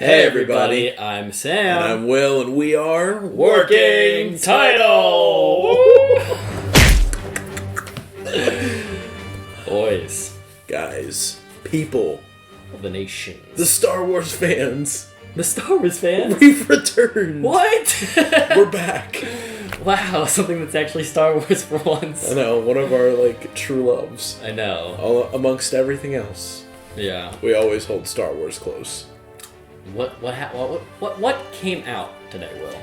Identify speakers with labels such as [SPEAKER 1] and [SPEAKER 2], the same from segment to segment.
[SPEAKER 1] Hey everybody, I'm Sam.
[SPEAKER 2] And I'm Will, and we are
[SPEAKER 1] Working Title! Boys.
[SPEAKER 2] Guys, people
[SPEAKER 1] of the nations.
[SPEAKER 2] The Star Wars fans.
[SPEAKER 1] The Star Wars fans?
[SPEAKER 2] We've returned.
[SPEAKER 1] What?
[SPEAKER 2] We're back.
[SPEAKER 1] Wow, something that's actually Star Wars for once.
[SPEAKER 2] I know, one of our, true loves.
[SPEAKER 1] I know.
[SPEAKER 2] All, amongst everything else.
[SPEAKER 1] Yeah.
[SPEAKER 2] We always hold Star Wars close.
[SPEAKER 1] What came out today, Will?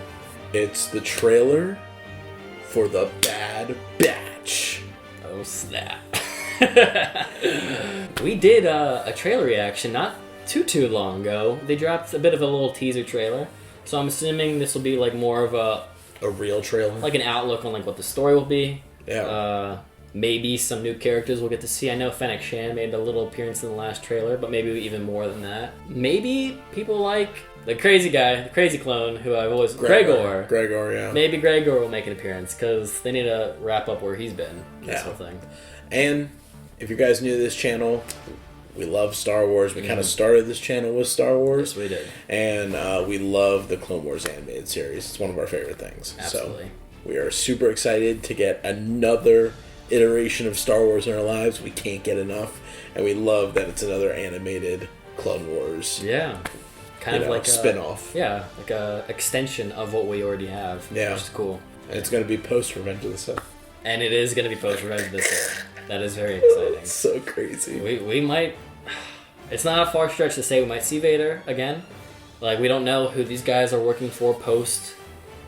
[SPEAKER 2] It's the trailer for The Bad Batch.
[SPEAKER 1] Oh, snap. We did a trailer reaction not too long ago. They dropped a bit of a little teaser trailer. So I'm assuming this will be more of a
[SPEAKER 2] real trailer?
[SPEAKER 1] An outlook on what the story will be.
[SPEAKER 2] Yeah.
[SPEAKER 1] Maybe some new characters we'll get to see. I know Fennec Shand made a little appearance in the last trailer, but maybe even more than that. Maybe people like the crazy guy, the crazy clone, who I've always... Gregor,
[SPEAKER 2] yeah.
[SPEAKER 1] Maybe Gregor will make an appearance, because they need to wrap up where he's been. This whole thing.
[SPEAKER 2] And if you guys new to this channel, we love Star Wars. We kind of started this channel with Star Wars.
[SPEAKER 1] Yes, we did.
[SPEAKER 2] And we love the Clone Wars animated series. It's one of our favorite things.
[SPEAKER 1] Absolutely.
[SPEAKER 2] So we are super excited to get another iteration of Star Wars in our lives. We can't get enough, and we love that it's another animated Clone Wars.
[SPEAKER 1] Yeah, kind of like a
[SPEAKER 2] spin-off.
[SPEAKER 1] Yeah, like a extension of what we already have.
[SPEAKER 2] Yeah,
[SPEAKER 1] which is cool.
[SPEAKER 2] And it's going to be post Revenge of the Sith.
[SPEAKER 1] And it is going to be post Revenge of the Sith. That is very exciting.
[SPEAKER 2] It's so crazy.
[SPEAKER 1] We might. It's not a far stretch to say we might see Vader again. We don't know who these guys are working for post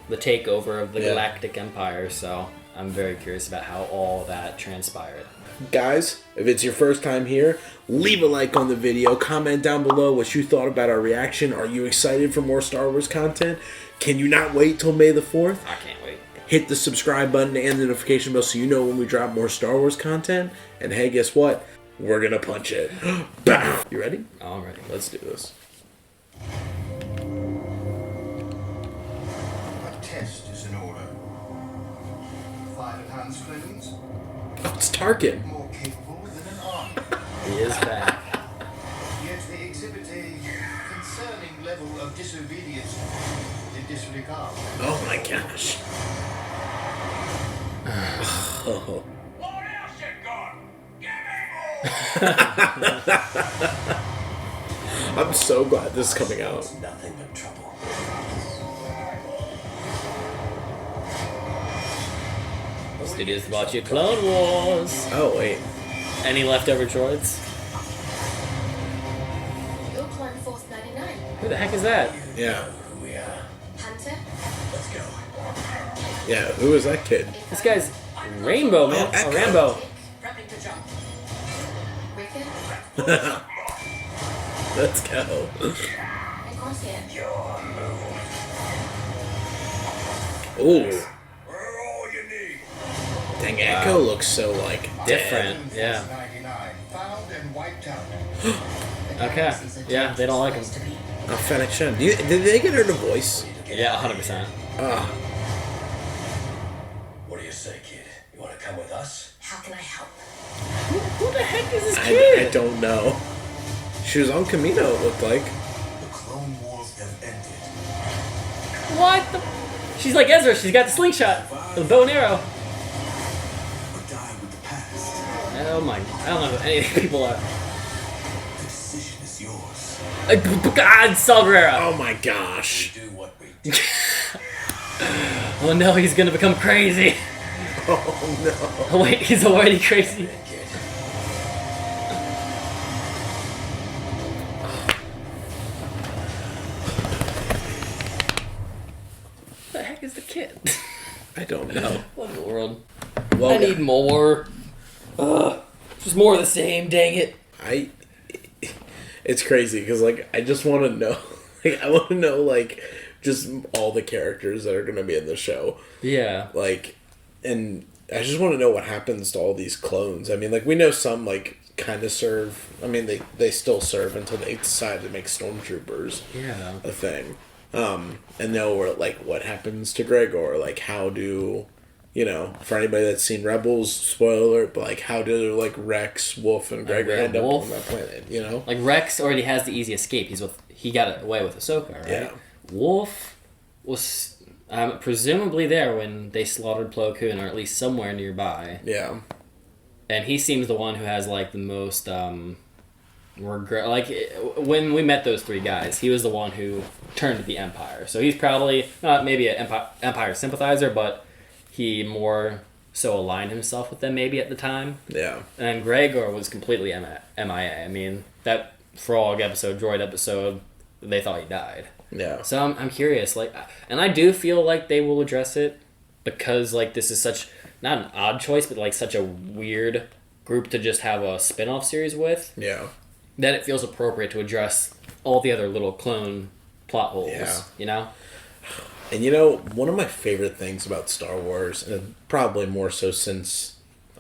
[SPEAKER 1] the takeover of the Galactic Empire, so I'm very curious about how all that transpired.
[SPEAKER 2] Guys, if it's your first time here, leave a like on the video. Comment down below what you thought about our reaction. Are you excited for more Star Wars content? Can you not wait till May the 4th?
[SPEAKER 1] I can't wait.
[SPEAKER 2] Hit the subscribe button and the notification bell so you know when we drop more Star Wars content. And hey, guess what? We're gonna punch it. Bow! You ready?
[SPEAKER 1] I'm ready.
[SPEAKER 2] Let's do this.
[SPEAKER 3] Test is in order. 5 enhanced clones.
[SPEAKER 2] Oh, it's Tarkin.
[SPEAKER 3] More capable than an army.
[SPEAKER 1] He is back.
[SPEAKER 3] Yet they exhibit a concerning level of disobedience and disregard.
[SPEAKER 2] Oh my gosh. Oh.
[SPEAKER 3] What else you got?
[SPEAKER 2] I'm so glad this is coming out.
[SPEAKER 3] Nothing but trouble.
[SPEAKER 1] Studios about your Clone Wars.
[SPEAKER 2] Oh, wait.
[SPEAKER 1] Any leftover droids?
[SPEAKER 4] Your clone Force 99.
[SPEAKER 1] Who the heck is that?
[SPEAKER 2] Yeah.
[SPEAKER 3] Who we are.
[SPEAKER 4] Hunter.
[SPEAKER 3] Let's go.
[SPEAKER 2] Yeah, who is that kid?
[SPEAKER 1] This guy's Rainbow, man.
[SPEAKER 2] Oh, Echo.
[SPEAKER 1] Rambo.
[SPEAKER 4] Prepping to jump. Ricker.
[SPEAKER 2] Let's go.
[SPEAKER 4] And Crosshair.
[SPEAKER 2] Ooh.
[SPEAKER 3] We're all you need.
[SPEAKER 2] Dang, Echo looks so,
[SPEAKER 1] Different. Yeah.
[SPEAKER 3] 99. Found and wiped out.
[SPEAKER 1] Okay. Yeah, they don't like him.
[SPEAKER 2] Oh, Fennec Shand. Did they get her to voice?
[SPEAKER 1] Yeah, 100%.
[SPEAKER 3] What do you say, kid? You want to come with us?
[SPEAKER 4] How can I help?
[SPEAKER 1] Who the heck is this
[SPEAKER 2] I
[SPEAKER 1] kid?
[SPEAKER 2] don't know. She was on Camino, it looked like.
[SPEAKER 3] The Clone Wars have ended.
[SPEAKER 1] What the? She's like Ezra. She's got the slingshot. The bow and arrow.
[SPEAKER 3] Or die with the past.
[SPEAKER 1] Oh my. I don't know who any of these people are.
[SPEAKER 3] The decision is yours.
[SPEAKER 1] God, Saul Guerrero.
[SPEAKER 2] Oh my gosh.
[SPEAKER 3] Do what we do.
[SPEAKER 1] Oh no, he's gonna become crazy.
[SPEAKER 2] Oh
[SPEAKER 1] Oh wait, he's already crazy.
[SPEAKER 3] Kid.
[SPEAKER 1] What the heck is the kid?
[SPEAKER 2] no. I don't know.
[SPEAKER 1] What in the world?
[SPEAKER 2] Well,
[SPEAKER 1] I need more. Just more of the same, dang it.
[SPEAKER 2] It's crazy because I just want to know. I want to know just all the characters that are going to be in the show.
[SPEAKER 1] Yeah.
[SPEAKER 2] And I just want to know what happens to all these clones. I mean, we know some kind of serve. I mean, they still serve until they decide to make stormtroopers.
[SPEAKER 1] Yeah.
[SPEAKER 2] A thing. And know what happens to Gregor. How do you know, for anybody that's seen Rebels, spoiler alert, but like how do like Rex, Wolf, and Gregor end up on that planet, you know?
[SPEAKER 1] Like Rex already has the easy escape. he got away with Ahsoka, right?
[SPEAKER 2] Yeah.
[SPEAKER 1] Wolf was presumably there when they slaughtered Plo Koon, or at least somewhere nearby.
[SPEAKER 2] Yeah.
[SPEAKER 1] And he seems the one who has like the most regret. Like when we met those three guys, he was the one who turned to the Empire. So he's probably not maybe an Empire sympathizer, but he more so aligned himself with them maybe at the time.
[SPEAKER 2] Yeah.
[SPEAKER 1] And Gregor was completely MIA. I mean, that Frog episode, Droid episode, they thought he died.
[SPEAKER 2] Yeah.
[SPEAKER 1] So I'm curious, like, and I do feel like they will address it because like this is such not an odd choice, but like such a weird group to just have a spin-off series with.
[SPEAKER 2] Yeah.
[SPEAKER 1] That it feels appropriate to address all the other little clone plot holes.
[SPEAKER 2] Yeah.
[SPEAKER 1] You know.
[SPEAKER 2] And you know, one of my favorite things about Star Wars, and probably more so since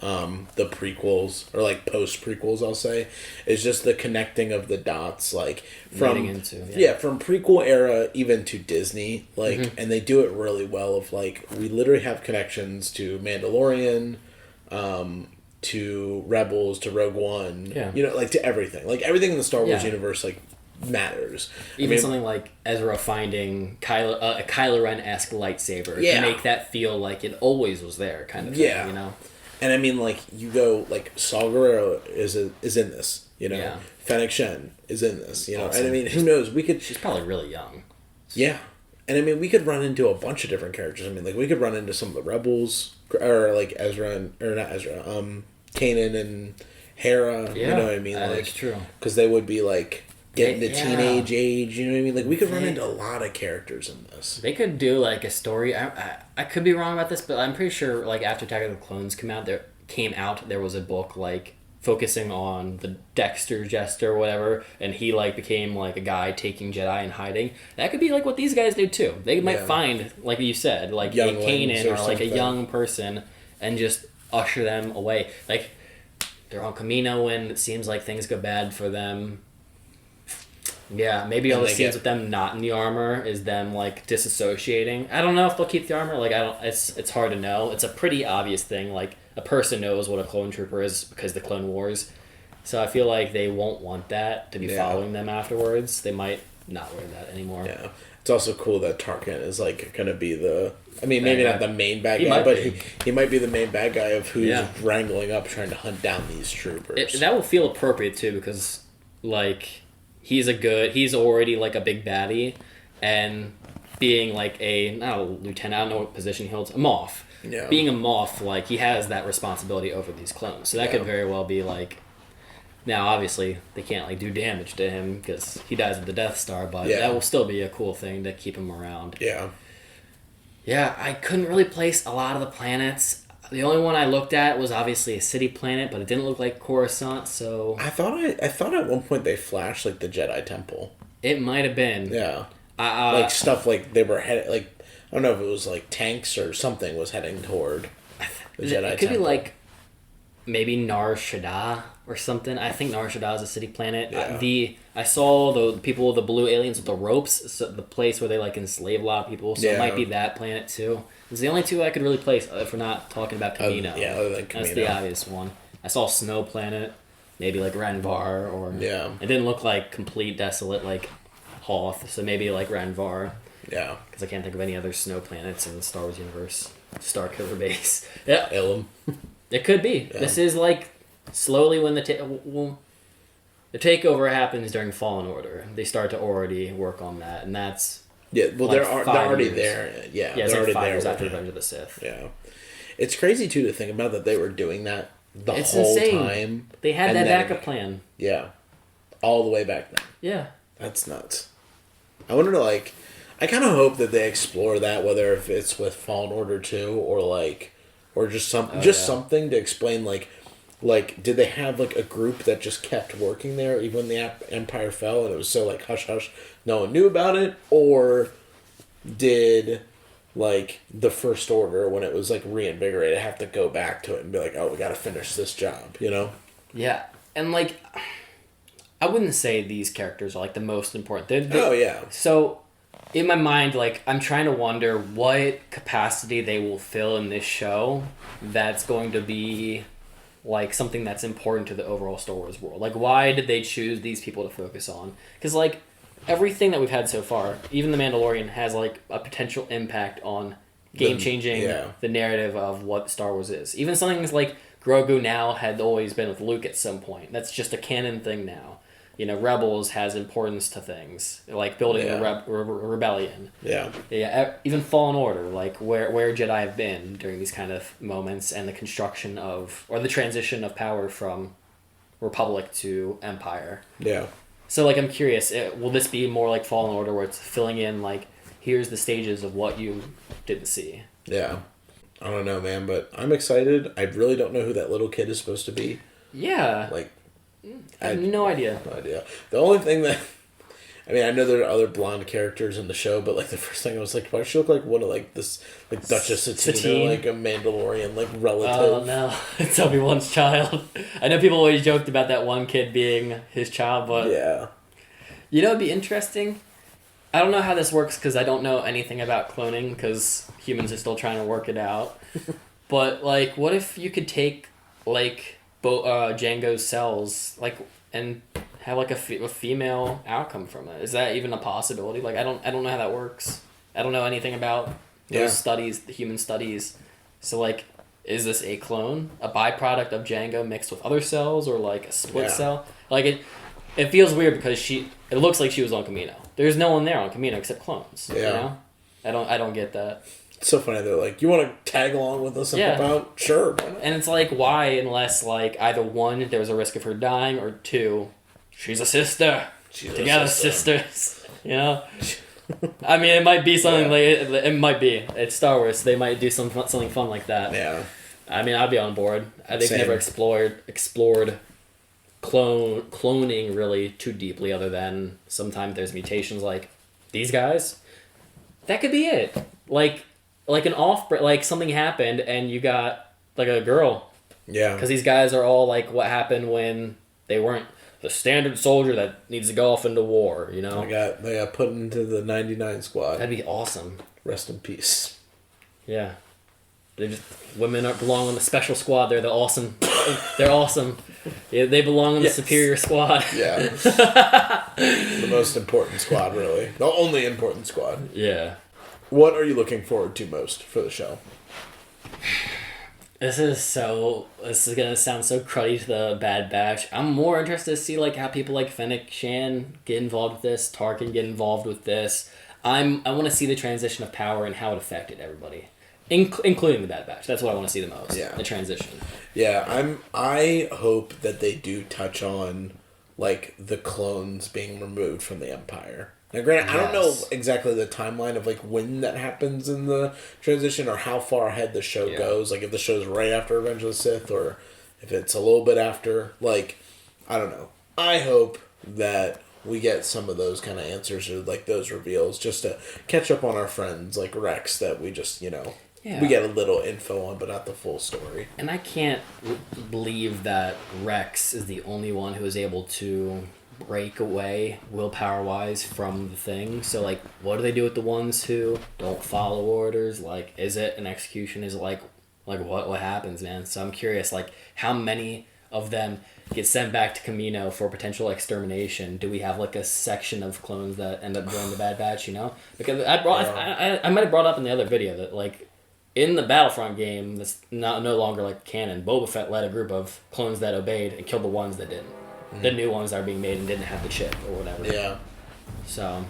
[SPEAKER 2] the prequels or like post prequels, I'll say, is just the connecting of the dots, like from
[SPEAKER 1] Leading into,
[SPEAKER 2] from prequel era even to Disney, like, and they do it really well. Of like, we literally have connections to Mandalorian, to Rebels, to Rogue One, you know, like to everything, like everything in the Star Wars universe, like matters.
[SPEAKER 1] Even something like Ezra finding a Kylo Ren-esque lightsaber to make that feel like it always was there, kind of thing, you know?
[SPEAKER 2] And I mean, like, you go, like, Saw Gerrera is in this, you know?
[SPEAKER 1] Yeah.
[SPEAKER 2] Fennec Shen is in this, you know?
[SPEAKER 1] Awesome.
[SPEAKER 2] And I mean, who knows?
[SPEAKER 1] She's probably really young.
[SPEAKER 2] Yeah. And I mean, we could run into a bunch of different characters. I mean, like, we could run into some of the Rebels, or like Kanan and Hera, you know what I mean? Like,
[SPEAKER 1] that's true.
[SPEAKER 2] Because they would be, like, getting to teenage age, you know what I mean? Like, we could run into a lot of characters in this.
[SPEAKER 1] They could do, like, a story. I could be wrong about this, but I'm pretty sure, like, after Attack of the Clones came out, there was a book, like, focusing on the Dexter Jester or whatever, and he, like, became, like, a guy taking Jedi and hiding. That could be, like, what these guys do, too. They might find, like you said, like, a Kanan or, like, a young person and just usher them away. Like, they're on Camino when it seems like things go bad for them. Yeah, maybe all the scenes with them not in the armor is them like disassociating. I don't know if they'll keep the armor. Like it's hard to know. It's a pretty obvious thing. Like a person knows what a clone trooper is because the Clone Wars. So I feel like they won't want that to be following them afterwards. They might not wear that anymore. Yeah,
[SPEAKER 2] it's also cool that Tarkin is like gonna be the. I mean, maybe not the main bad guy, but he might be the main bad guy of who's wrangling up, trying to hunt down these troopers.
[SPEAKER 1] That will feel appropriate too because like. He's already like a big baddie, and being like not a lieutenant, I don't know what position he holds, a Moff. Yeah. Being a Moff, like he has that responsibility over these clones, so that could very well be like. Now, obviously, they can't like do damage to him because he dies with the Death Star, but that will still be a cool thing to keep him around. Yeah. Yeah, I couldn't really place a lot of the planets. The only one I looked at was obviously a city planet, but it didn't look like Coruscant, so...
[SPEAKER 2] I thought at one point they flashed, like, the Jedi Temple.
[SPEAKER 1] It might have been.
[SPEAKER 2] Yeah. Like, stuff like they were headed... Like, I don't know if it was, like, tanks or something was heading toward the Jedi Temple.
[SPEAKER 1] It could be, like, maybe Nar Shaddaa or something. I think Nar Shaddaa is a city planet. Yeah. I saw the people, the blue aliens with the ropes, so the place where they, like, enslave a lot of people, so it might be that planet, too. It's the only two I could really place if we're not talking about Camino.
[SPEAKER 2] Other than Camino.
[SPEAKER 1] That's the obvious one. I saw Snow Planet, maybe like Ranvar, or it didn't look like complete desolate like Hoth, so maybe like Ranvar. Yeah, because I can't think of any other snow planets in the Star Wars universe. Starkiller Base. Yeah,
[SPEAKER 2] Ilum.
[SPEAKER 1] It could be. Yeah. This is like slowly when the takeover happens during Fallen Order. They start to already work on that, and that's.
[SPEAKER 2] Yeah, well,
[SPEAKER 1] like
[SPEAKER 2] they're already there. Yeah,
[SPEAKER 1] it's
[SPEAKER 2] they're
[SPEAKER 1] like
[SPEAKER 2] already
[SPEAKER 1] 5
[SPEAKER 2] there
[SPEAKER 1] years after Revenge of the Sith.
[SPEAKER 2] Yeah, it's crazy too to think about that they were doing that the whole time.
[SPEAKER 1] They had that backup plan.
[SPEAKER 2] Yeah, all the way back then.
[SPEAKER 1] Yeah,
[SPEAKER 2] that's nuts. I wonder, like, I kind of hope that they explore that, whether if it's with Fallen Order 2 or just something to explain, like, did they have, like, a group that just kept working there even when the Empire fell and it was so, like, hush-hush, no one knew about it? Or did, like, the First Order, when it was, like, reinvigorated, have to go back to it and be like, oh, we gotta finish this job, you know?
[SPEAKER 1] Yeah, and, like, I wouldn't say these characters are, like, the most important. So, in my mind, like, I'm trying to wonder what capacity they will fill in this show that's going to be... like, something that's important to the overall Star Wars world. Like, why did they choose these people to focus on? Because, like, everything that we've had so far, even The Mandalorian, has like a potential impact on game-changing the narrative of what Star Wars is. Even something like Grogu now had always been with Luke at some point. That's just a canon thing now. You know, Rebels has importance to things, like building a rebellion.
[SPEAKER 2] Yeah.
[SPEAKER 1] Yeah, even Fallen Order, like where Jedi have been during these kind of moments, and the construction of, or the transition of power from Republic to Empire.
[SPEAKER 2] Yeah.
[SPEAKER 1] So, like, I'm curious, will this be more like Fallen Order, where it's filling in, like, here's the stages of what you didn't see?
[SPEAKER 2] Yeah. I don't know, man, but I'm excited. I really don't know who that little kid is supposed to be.
[SPEAKER 1] Yeah.
[SPEAKER 2] Like,
[SPEAKER 1] I have no idea.
[SPEAKER 2] No idea. The only thing that... I mean, I know there are other blonde characters in the show, but, like, the first thing I was like, why does she look like one of, like, this, like, Duchess Satine, like, a Mandalorian, like, relative?
[SPEAKER 1] Oh, no. It's Obi-Wan's child. I know people always joked about that one kid being his child, but...
[SPEAKER 2] Yeah.
[SPEAKER 1] You know, it'd be interesting. I don't know how this works, because I don't know anything about cloning, because humans are still trying to work it out. But, like, what if you could take, like, Django's cells, like, and... have like a female outcome from it. Is that even a possibility? Like I don't know how that works. I don't know anything about those studies, the human studies. So like, is this a clone, a byproduct of Django mixed with other cells, or like a split cell? Like it feels weird because it looks like she was on Kamino. There's no one there on Kamino except clones.
[SPEAKER 2] Yeah.
[SPEAKER 1] You know? I don't get that.
[SPEAKER 2] It's so funny. They're like, you want to tag along with us and help out? Sure.
[SPEAKER 1] And it's like, why, unless like either one, there's a risk of her dying, or two, she's a sister. Together, sisters. You know? I mean, it might be something like... It might be. It's Star Wars. So they might do something fun like that.
[SPEAKER 2] Yeah.
[SPEAKER 1] I mean, I'd be on board. They've never explored cloning really too deeply, other than sometimes there's mutations like these guys. That could be it. Like an like something happened and you got like a girl.
[SPEAKER 2] Yeah.
[SPEAKER 1] Because these guys are all like what happened when they weren't the standard soldier that needs to go off into war, you know?
[SPEAKER 2] They got put into the 99 squad.
[SPEAKER 1] That'd be awesome.
[SPEAKER 2] Rest in peace.
[SPEAKER 1] Yeah. Women belong on the special squad. They're the awesome. They're awesome. Yeah, they belong on the superior squad.
[SPEAKER 2] Yeah. The most important squad, really. The only important squad.
[SPEAKER 1] Yeah.
[SPEAKER 2] What are you looking forward to most for the show?
[SPEAKER 1] This is gonna sound so cruddy to the Bad Batch. I'm more interested to see like how people like Fennec Shan get involved with this, Tarkin get involved with this. I want to see the transition of power and how it affected everybody, including the Bad Batch. That's what I want to see the most.
[SPEAKER 2] Yeah.
[SPEAKER 1] The transition.
[SPEAKER 2] Yeah, I hope that they do touch on like the clones being removed from the Empire. Now, granted, I don't know exactly the timeline of like when that happens in the transition, or how far ahead the show goes. Like if the show's right after Revenge of the Sith, or if it's a little bit after. Like, I don't know. I hope that we get some of those kind of answers, or like those reveals, just to catch up on our friends like Rex that we just we get a little info on, but not the full story.
[SPEAKER 1] And I can't believe that Rex is the only one who is able to break away willpower-wise from the thing. So, like, what do they do with the ones who don't follow orders? Like, is it an execution? Is it like what happens, man? So I'm curious, like, how many of them get sent back to Kamino for potential extermination? Do we have, like, a section of clones that end up joining the Bad Batch, you know? Because I might have brought up in the other video that, like, in the Battlefront game, that's no longer, like, canon, Boba Fett led a group of clones that obeyed and killed the ones that didn't. The new ones that are being made and didn't have the chip or whatever.
[SPEAKER 2] Yeah.
[SPEAKER 1] So,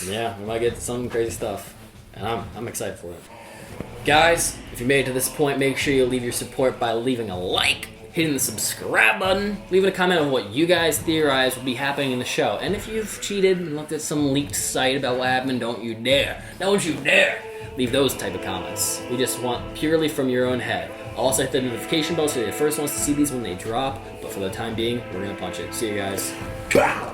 [SPEAKER 1] yeah, we might get some crazy stuff. And I'm excited for it. Guys, if you made it to this point, make sure you leave your support by leaving a like, hitting the subscribe button, leaving a comment on what you guys theorize will be happening in the show. And if you've cheated and looked at some leaked site about what happened, don't you dare leave those type of comments. We just want purely from your own head. Also hit the notification bell so you're the first ones to see these when they drop. But for the time being, we're going to punch it. See you guys.
[SPEAKER 2] Wow.